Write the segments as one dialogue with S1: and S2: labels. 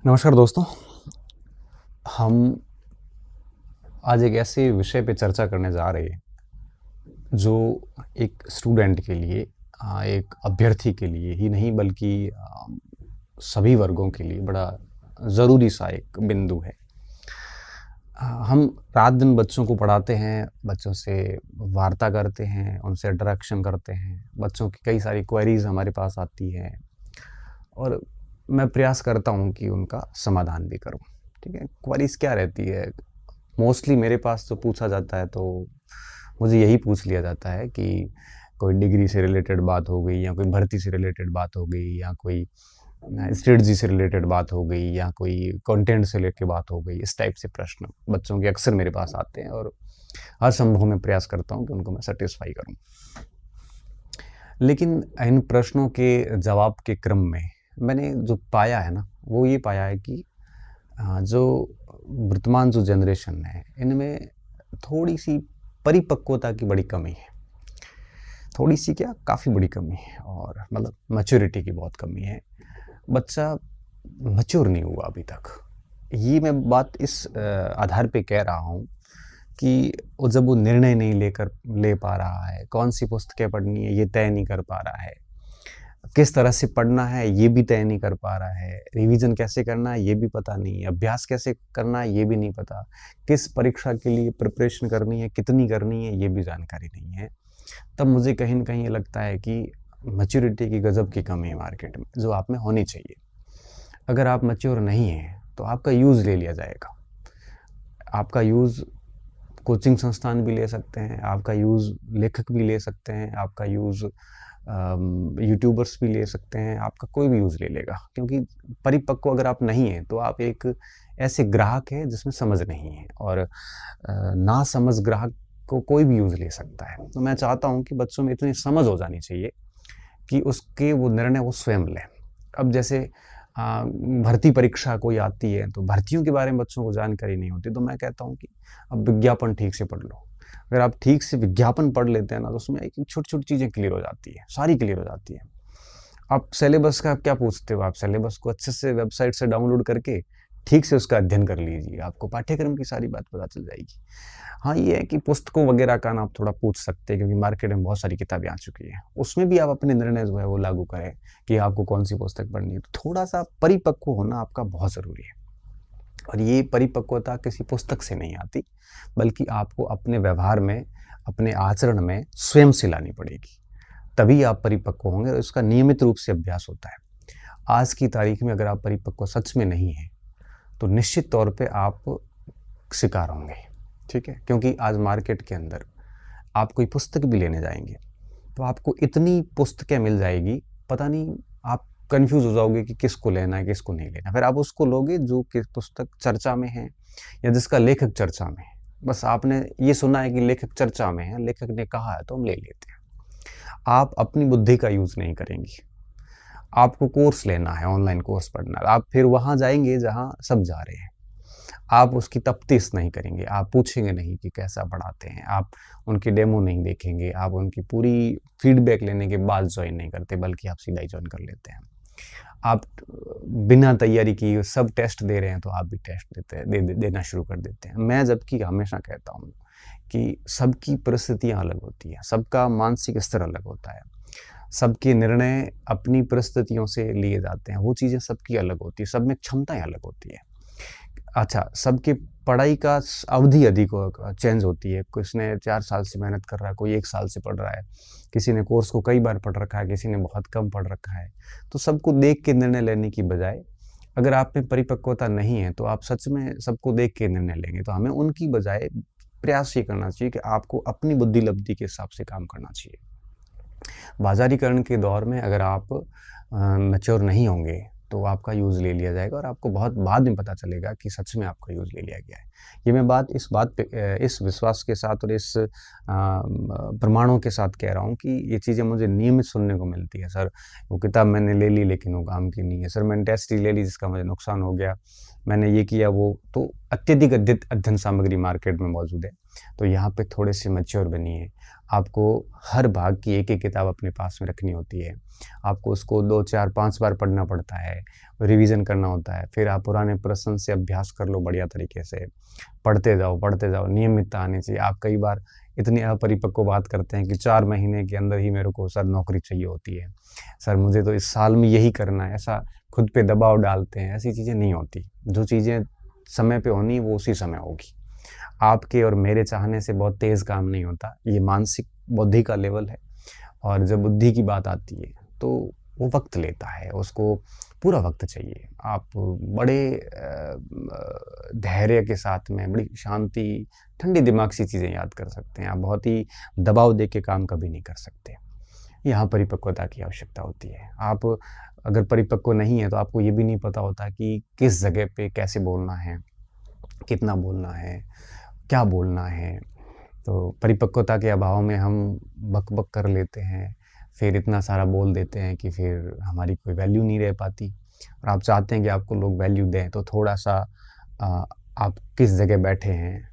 S1: नमस्कार दोस्तों। हम आज एक ऐसे विषय पे चर्चा करने जा रहे हैं जो एक स्टूडेंट के लिए एक अभ्यर्थी के लिए ही नहीं बल्कि सभी वर्गों के लिए बड़ा ज़रूरी सा एक बिंदु है। हम रात दिन बच्चों को पढ़ाते हैं, बच्चों से वार्ता करते हैं, उनसे इंटरेक्शन करते हैं, बच्चों की कई सारी क्वेरीज़ हमारे पास आती हैं और मैं प्रयास करता हूँ कि उनका समाधान भी करूँ। ठीक है? क्वेरीज़ क्या रहती है? मोस्टली मेरे पास तो पूछा जाता है तो मुझे यही पूछ लिया जाता है कि कोई डिग्री से रिलेटेड बात हो गई या कोई भर्ती से रिलेटेड बात हो गई या कोई स्ट्रेटजी से रिलेटेड बात हो गई या कोई कंटेंट से लेके बात हो गई। इस टाइप से प्रश्न बच्चों के अक्सर मेरे पास आते हैं और हर संभव मैं प्रयास करता हूँ कि उनको मैं सेटिस्फाई करूँ। लेकिन इन प्रश्नों के जवाब के क्रम में मैंने जो पाया है ना, वो ये पाया है कि जो वर्तमान जो जनरेशन है, इनमें थोड़ी-सी परिपक्वता की बड़ी कमी है। थोड़ी-सी क्या, काफ़ी बड़ी कमी है और मतलब मैच्योरिटी की बहुत कमी है। बच्चा मैच्योर नहीं हुआ अभी तक। ये मैं बात इस आधार पे कह रहा हूँ कि जब वो निर्णय नहीं ले पा रहा है, कौन-सी पुस्तकें पढ़नी है, ये तय नहीं कर पा रहा है। किस तरह से पढ़ना है ये भी तय नहीं कर पा रहा है, रिवीजन कैसे करना है ये भी पता नहीं है, अभ्यास कैसे करना है ये भी नहीं पता, किस परीक्षा के लिए प्रिपरेशन करनी है, कितनी करनी है ये भी जानकारी नहीं है। तब मुझे कहीं न कहीं ये लगता है कि मैच्योरिटी की गज़ब की कमी है मार्केट में, जो आप में होनी चाहिए। अगर आप मैच्योर नहीं हैं, तो आपका यूज़ ले लिया जाएगा। आपका यूज़ कोचिंग संस्थान भी ले सकते हैं, आपका यूज़ लेखक भी ले सकते हैं, आपका यूज़ यूट्यूबर्स भी ले सकते हैं, आपका कोई भी यूज़ ले लेगा। क्योंकि परिपक्व अगर आप नहीं हैं, तो आप एक ऐसे ग्राहक हैं जिसमें समझ नहीं है और नासमझ ग्राहक को कोई भी यूज़ ले सकता है। तो मैं चाहता हूँ कि बच्चों में इतनी समझ हो जानी चाहिए कि उसके वो निर्णय वो स्वयं लें। अब जैसे भर्ती परीक्षा कोई आती है, तो भर्तियों के बारे में बच्चों को जानकारी नहीं होती, तो मैं कहता हूँ कि अब विज्ञापन ठीक से पढ़ लो। अगर आप ठीक से विज्ञापन पढ़ लेते हैं ना, तो उसमें एक छोटी-छोटी चीज़ें क्लियर हो जाती है, सारी क्लियर हो जाती है। आप सिलेबस का क्या पूछते हो? आप सिलेबस को अच्छे से वेबसाइट से डाउनलोड करके ठीक से उसका अध्ययन कर लीजिए, आपको पाठ्यक्रम की सारी बात पता चल जाएगी। हाँ, ये है कि पुस्तकों वगैरह का ना आप थोड़ा पूछ सकते हैं क्योंकि मार्केट में बहुत सारी किताबें आ चुकी हैं। उसमें भी आप अपने निर्णय जो है वो लागू करें कि आपको कौन-सी पुस्तक पढ़नी है। तो थोड़ा-सा परिपक्व होना आपका बहुत ज़रूरी है और ये परिपक्वता किसी पुस्तक से नहीं आती, बल्कि आपको अपने व्यवहार में, अपने आचरण में स्वयं से लानी पड़ेगी। तभी आप परिपक्व होंगे और इसका नियमित रूप से अभ्यास होता है। आज की तारीख में अगर आप परिपक्व सच में नहीं हैं, तो निश्चित तौर पे आप शिकार होंगे, ठीक है? क्योंकि आज मार्केट के अंदर आप कोई पुस्तक भी लेने जाएँगे, तो आपको इतनी पुस्तकें मिल जाएगी, पता नहीं आप कन्फ्यूज़ हो जाओगे कि किसको लेना है, किसको नहीं लेना। फिर आप उसको लोगे जो कि पुस्तक चर्चा में है या जिसका लेखक चर्चा में है। बस आपने ये सुना है कि लेखक चर्चा में है, लेखक ने कहा है तो हम ले लेते हैं। आप अपनी बुद्धि का यूज़ नहीं करेंगे। आपको कोर्स लेना है, ऑनलाइन कोर्स पढ़ना है, आप फिर वहाँ जाएँगे जहाँ सब जा रहे हैं। आप उसकी तफ्तीश नहीं करेंगे, आप पूछेंगे नहीं कि कैसा पढ़ाते हैं, आप उनकी डेमो नहीं देखेंगे, आप उनकी पूरी फीडबैक लेने के बाद जॉइन नहीं करते, बल्कि आप सीधा ही जॉइन कर लेते हैं। आप बिना तैयारी किए सब टेस्ट दे रहे हैं, तो आप भी टेस्ट देना शुरू कर देते हैं। मैं जबकि हमेशा कहता हूँ कि सबकी परिस्थितियाँ अलग होती हैं, सबका मानसिक स्तर अलग होता है, सबके निर्णय अपनी परिस्थितियों से लिए जाते हैं, वो चीज़ें सबकी अलग होती हैं, सब में क्षमताएँ अलग होती हैं। अच्छा, सबकी पढ़ाई का अवधि अधिक चेंज होती है। किसने 4 साल से मेहनत कर रहा है, कोई 1 साल से पढ़ रहा है, किसी ने कोर्स को कई बार पढ़ रखा है, किसी ने बहुत कम पढ़ रखा है। तो सबको देख के निर्णय लेने की बजाय अगर आप में परिपक्वता नहीं है, तो आप सच में सबको देख के निर्णय लेंगे। तो हमें उनकी बजाय प्रयास ये करना चाहिए कि आपको अपनी बुद्धि-लब्धि के हिसाब से काम करना चाहिए। बाज़ारीकरण के दौर में अगर आप मैच्योर नहीं होंगे, तो आपका यूज़ ले लिया जाएगा और आपको बहुत बाद में पता चलेगा कि सच में आपका यूज़ ले लिया गया है। ये मैं बात पे इस विश्वास के साथ और इस प्रमाणों के साथ कह रहा हूँ कि ये चीज़ें मुझे नियमित सुनने को मिलती है। सर, वो किताब मैंने ले ली लेकिन वो काम की नहीं है। सर, मैंने टेस्ट ले ली जिसका मुझे नुकसान हो गया। मैंने ये किया वो अत्यधिक अध्ययन सामग्री मार्केट में मौजूद है। तो यहाँ पे थोड़े से मैच्योर बनिए। आपको हर भाग की एक-एक किताब अपने पास में रखनी होती है। आपको उसको 2, 4, 5 बार पढ़ना पड़ता है, रिवीज़न करना होता है। फिर आप पुराने प्रश्न से अभ्यास कर लो बढ़िया तरीके से। पढ़ते जाओ, नियमितता आनी चाहिए। आप कई बार इतनी अपरिपक्व बात करते हैं कि 4 महीने के अंदर ही मेरे को सर नौकरी चाहिए होती है। सर मुझे तो इस साल में यही करना है, ऐसा खुद पे दबाव डालते हैं, ऐसी चीज़ें नहीं होती। जो चीज़ें समय पे होनी वो उसी समय होगी। आपके और मेरे चाहने से बहुत तेज़ काम नहीं होता। ये मानसिक बुद्धि का लेवल है और जब बुद्धि की बात आती है तो वो वक़्त लेता है, उसको पूरा वक़्त चाहिए। आप बड़े धैर्य के साथ में बड़ी शांति, ठंडी दिमाग से चीज़ें याद कर सकते हैं। आप बहुत ही दबाव दे के काम कभी नहीं कर सकते। यहाँ परिपक्वता की आवश्यकता होती है। आप अगर परिपक्व नहीं है तो आपको ये भी नहीं पता होता कि किस जगह पे कैसे बोलना है, कितना बोलना है, क्या बोलना है। तो परिपक्वता के अभाव में हम बक-बक कर लेते हैं, फिर इतना सारा बोल देते हैं कि फिर हमारी कोई वैल्यू नहीं रह पाती और आप चाहते हैं कि आपको लोग वैल्यू दें, तो थोड़ा-सा अ, आप किस जगह बैठे हैं,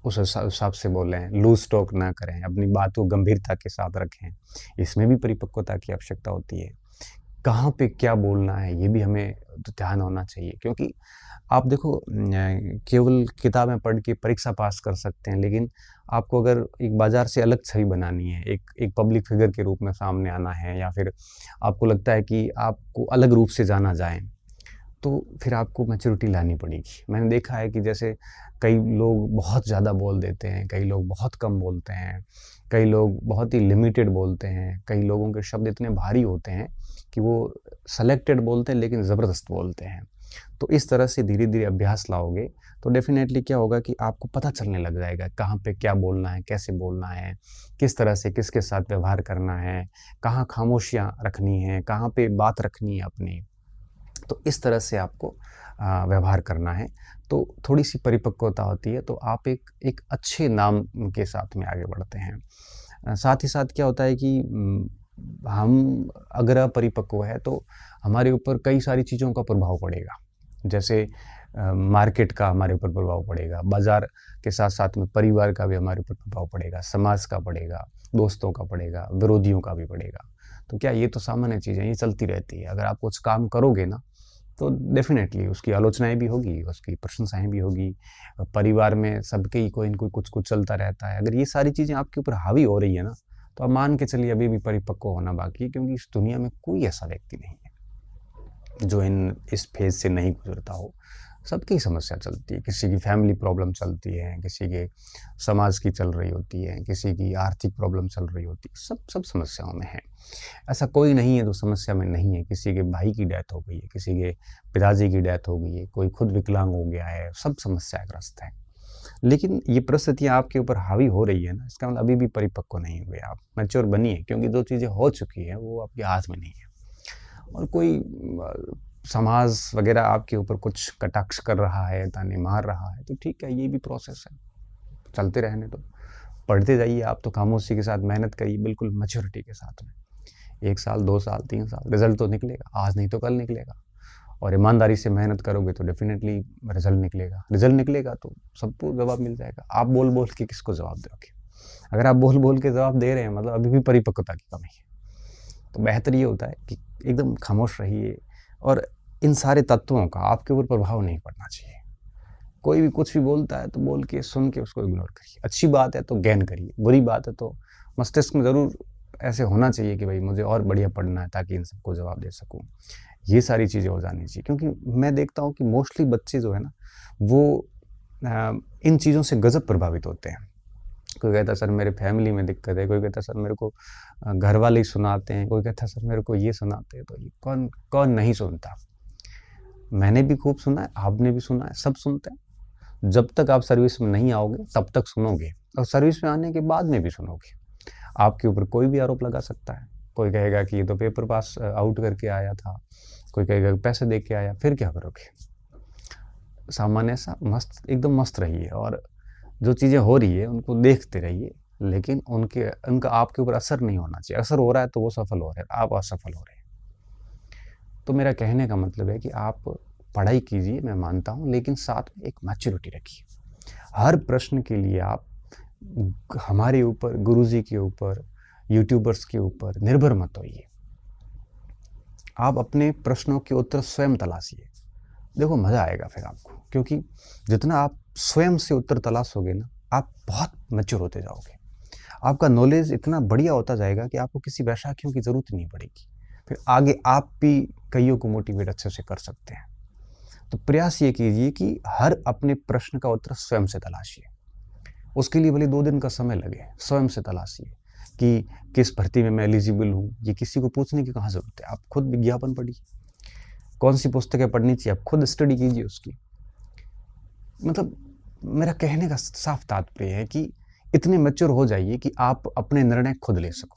S1: उस हिसाब से बोलें, लूज़ टॉक ना करें, अपनी बात को गंभीरता के साथ रखें। इसमें भी परिपक्वता की आवश्यकता होती है। कहाँ पे क्या बोलना है, ये भी हमें तो ध्यान होना चाहिए क्योंकि आप देखो केवल किताबें पढ़ के परीक्षा पास कर सकते हैं, लेकिन आपको अगर एक बाज़ार से अलग छवि बनानी है, एक एक पब्लिक फिगर के रूप में सामने आना है या फिर आपको लगता है कि आपको अलग रूप से जाना जाए, तो फिर आपको मैच्योरिटी लानी पड़ेगी। मैंने देखा है कि जैसे कई लोग बहुत ज़्यादा बोल देते हैं, कई लोग बहुत कम बोलते हैं, कई लोग बहुत ही लिमिटेड बोलते हैं, कई लोगों के शब्द इतने भारी होते हैं कि वो सेलेक्टेड बोलते हैं लेकिन ज़बरदस्त बोलते हैं। तो इस तरह से धीरे-धीरे अभ्यास लाओगे, तो डेफ़िनेटली क्या होगा कि आपको पता चलने लग जाएगा, कहाँ पे क्या बोलना है, कैसे बोलना है, किस तरह से किसके साथ व्यवहार करना है, कहाँ खामोशियाँ रखनी हैं, कहाँ पे बात रखनी है अपनी। तो इस तरह से आपको व्यवहार करना है। तो थोड़ी-सी परिपक्वता होती है, तो आप एक एक अच्छे नाम के साथ में आगे बढ़ते हैं। साथ ही साथ क्या होता है कि हम अगर अपरिपक्व है तो हमारे ऊपर कई सारी चीज़ों का प्रभाव पड़ेगा। जैसे मार्केट का हमारे ऊपर प्रभाव पड़ेगा, बाज़ार के साथ-साथ में परिवार का भी हमारे ऊपर प्रभाव पड़ेगा, समाज का पड़ेगा, दोस्तों का पड़ेगा, विरोधियों का भी पड़ेगा। तो क्या ये तो सामान्य चीज़ है, ये चलती रहती है। अगर आप कुछ काम करोगे ना, तो डेफ़िनेटली उसकी आलोचनाएँ भी होगी, उसकी प्रशंसाएँ भी होगी। परिवार में सबके ही कोई न कोई कुछ-कुछ चलता रहता है। अगर ये सारी चीज़ें आपके ऊपर हावी हो रही है ना, तो आप मान के चलिए अभी भी परिपक्व होना बाकी है क्योंकि इस दुनिया में कोई ऐसा व्यक्ति नहीं है, जो इस फ़ेज़ से नहीं गुज़रता हो। सबकी समस्या चलती है, किसी की फैमिली प्रॉब्लम चलती है, किसी के समाज की चल रही होती है, किसी की आर्थिक प्रॉब्लम चल रही होती है, सब समस्याओं में है। ऐसा कोई नहीं है जो समस्या में नहीं है, किसी के भाई की डेथ हो गई है, किसी के पिताजी की डेथ हो गई है, कोई खुद विकलांग हो गया है, सब समस्याग्रस्त हैं। लेकिन ये परिस्थितियाँ आपके ऊपर हावी हो रही है ना, इसका मतलब अभी भी परिपक्व नहीं हुए आप, मैच्योर बनिए क्योंकि जो चीज़ें हो चुकी हैं, वो आपके हाथ में नहीं है। और कोई समाज वगैरह आपके ऊपर कुछ कटाक्ष कर रहा है, ताने मार रहा है, तो ठीक है, ये भी प्रोसेस है, चलते रहने दो। पढ़ते जाइए आप तो खामोशी के साथ मेहनत करिए, बिल्कुल मैच्योरिटी के साथ में। 1 साल, 2 साल, 3 साल, रिज़ल्ट तो निकलेगा, आज नहीं तो कल निकलेगा और ईमानदारी से मेहनत करोगे तो डेफ़िनेटली रिज़ल्ट निकलेगा। रिज़ल्ट निकलेगा तो सबको जवाब मिल जाएगा। आप बोल-बोल के किसको जवाब दोगे? अगर आप बोल-बोल के जवाब दे रहे हैं मतलब अभी भी परिपक्वता की कमी है। तो बेहतर ये होता है कि एकदम खामोश रहिए और इन सारे तत्वों का आपके ऊपर प्रभाव नहीं पड़ना चाहिए। कोई भी कुछ भी बोलता है तो बोल के, सुन के उसको इग्नोर करिए। अच्छी बात है तो गैन करिए, बुरी बात है तो मस्तिष्क में ज़रूर ऐसे होना चाहिए कि भई मुझे और बढ़िया पढ़ना है ताकि इन सबको जवाब दे सकूँ। ये सारी चीज़ें हो जानी चाहिए क्योंकि मैं देखता हूँ कि मोस्टली बच्चे जो है ना, वो इन चीज़ों से गज़ब प्रभावित होते हैं। कोई कहता है सर मेरे फैमिली में दिक्कत है, कोई कहता है सर मेरे को घर वाले ही सुनाते हैं, कोई कहता है सर मेरे को ये सुनाते हैं, तो ये कौन कौन नहीं सुनता? मैंने भी खूब सुना है, आपने भी सुना है, सब सुनते हैं। जब तक आप सर्विस में नहीं आओगे तब तक सुनोगे और सर्विस में आने के बाद में भी सुनोगे। आपके ऊपर कोई भी आरोप लगा सकता है। कोई कहेगा कि ये तो पेपर पास आउट करके आया था, कोई कहेगा कि पैसे दे के आया, फिर क्या करोगे? सामान्य सा मस्त एकदम मस्त रहिए और जो चीज़ें हो रही है उनको देखते रहिए, लेकिन उनका आपके ऊपर असर नहीं होना चाहिए। असर हो रहा है तो वो सफल हो रहे हैं, आप असफल हो रहे हैं। तो मेरा कहने का मतलब है कि आप पढ़ाई कीजिए, मैं मानता हूँ, लेकिन साथ में एक मैच्योरिटी रखिए। हर प्रश्न के लिए आप हमारे ऊपर, गुरुजी के ऊपर, यूट्यूबर्स के ऊपर निर्भर मत होइए। आप अपने प्रश्नों के उत्तर स्वयं तलाशिए। देखो मज़ा आएगा फिर आपको, क्योंकि जितना आप स्वयं से उत्तर तलाशोगे ना, आप बहुत मैच्योर होते जाओगे। आपका नॉलेज इतना बढ़िया होता जाएगा कि आपको किसी वैशाखियों की ज़रूरत नहीं पड़ेगी। फिर आगे आप भी कईयों को मोटिवेट अच्छे से कर सकते हैं। तो प्रयास ये कीजिए कि हर अपने प्रश्न का उत्तर स्वयं से तलाशिए। उसके लिए भले 2 दिन का समय लगे, स्वयं से तलाशिए कि किस भर्ती में मैं एलिजिबल हूँ। ये किसी को पूछने की कहाँ ज़रूरत है। आप खुद विज्ञापन पढ़िए, कौन सी पुस्तकें पढ़नी चाहिए, आप खुद स्टडी कीजिए उसकी। मतलब मेरा कहने का साफ तात्पर्य है कि इतने मैच्योर हो जाइए कि आप अपने निर्णय खुद ले सको।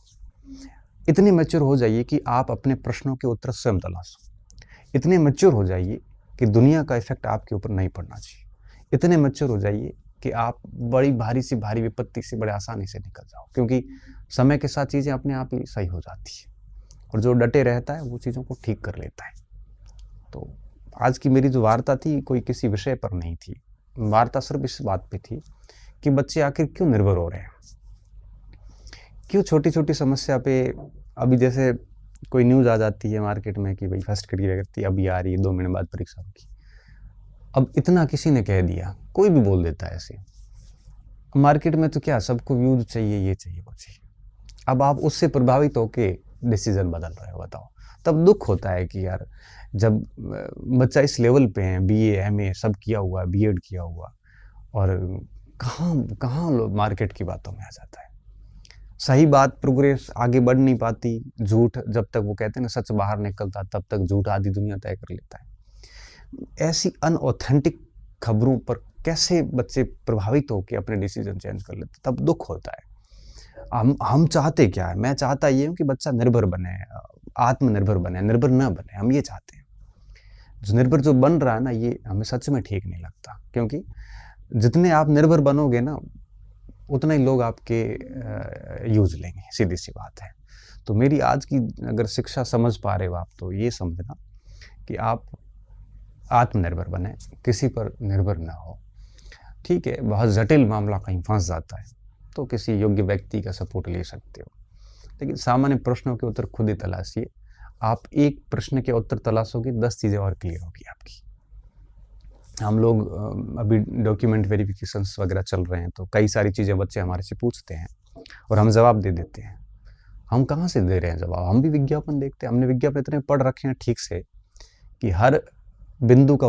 S1: इतने मैच्योर हो जाइए कि आप अपने प्रश्नों के उत्तर स्वयं तलाशो। इतने मैच्योर हो जाइए कि दुनिया का इफेक्ट आपके ऊपर नहीं पड़ना चाहिए। इतने मैच्योर हो जाइए कि आप बड़ी भारी से भारी विपत्ति से बड़े आसानी से निकल जाओ, क्योंकि समय के साथ चीज़ें अपने आप ही सही हो जाती है, और जो डटे रहता है वो चीज़ों को ठीक कर लेता है। तो आज की मेरी जो वार्ता थी, कोई किसी विषय पर नहीं थी। वार्ता सिर्फ इस बात पे थी कि बच्चे आखिर क्यों निर्भर हो रहे हैं, क्यों छोटी छोटी समस्या पे। अभी जैसे कोई न्यूज़ आ जाती है मार्केट में कि भाई फर्स्ट कैटेगरी अभी आ रही है, 2 महीने बाद परीक्षा होगी। अब इतना किसी ने कह दिया, कोई भी बोल देता है ऐसे। मार्केट में तो क्या सबको व्यूज चाहिए, ये चाहिए, वो चाहिए। अब आप उससे प्रभावित होके डिसीजन बदल रहे हो, बताओ। तब दुख होता है कि यार जब बच्चा इस लेवल पे है, बीए एमए सब किया हुआ, बीएड किया हुआ, और कहाँ कहाँ मार्केट की बातों में आ जाता है। सही बात, प्रोग्रेस आगे बढ़ नहीं पाती। झूठ जब तक, वो कहते हैं ना, सच बाहर निकलता तब तक झूठ आधी दुनिया तय कर लेता है। ऐसी अनऑथेंटिक खबरों पर कैसे बच्चे प्रभावित होकर अपने डिसीजन चेंज कर लेते, तब दुख होता है। हम चाहते क्या है, मैं चाहता ये हूँ कि बच्चा निर्भर बने, आत्मनिर्भर बने, निर्भर न बने। हम ये चाहते हैं। जो निर्भर जो बन रहा है ना, ये हमें सच में ठीक नहीं लगता, क्योंकि जितने आप निर्भर बनोगे ना, उतना ही लोग आपके यूज लेंगे, सीधी सी बात है। तो मेरी आज की अगर शिक्षा समझ पा रहे हो आप, तो ये समझना कि आप आत्मनिर्भर बने, किसी पर निर्भर ना हो। ठीक है, बहुत जटिल मामला कहीं फंस जाता है तो किसी योग्य व्यक्ति का सपोर्ट ले सकते हो, लेकिन सामान्य प्रश्नों के उत्तर खुद ही तलाशिए। आप एक प्रश्न के उत्तर तलाशोगे, 10 चीज़ें और क्लियर होगी आपकी। हम लोग अभी डॉक्यूमेंट वेरिफिकेशंस वगैरह चल रहे हैं, तो कई सारी चीज़ें बच्चे हमारे से पूछते हैं और हम जवाब दे देते हैं। हम कहाँ से दे रहे हैं जवाब, हम भी विज्ञापन देखते हैं। हमने विज्ञापन इतने पढ़ रखे हैं ठीक से कि हर बिंदु का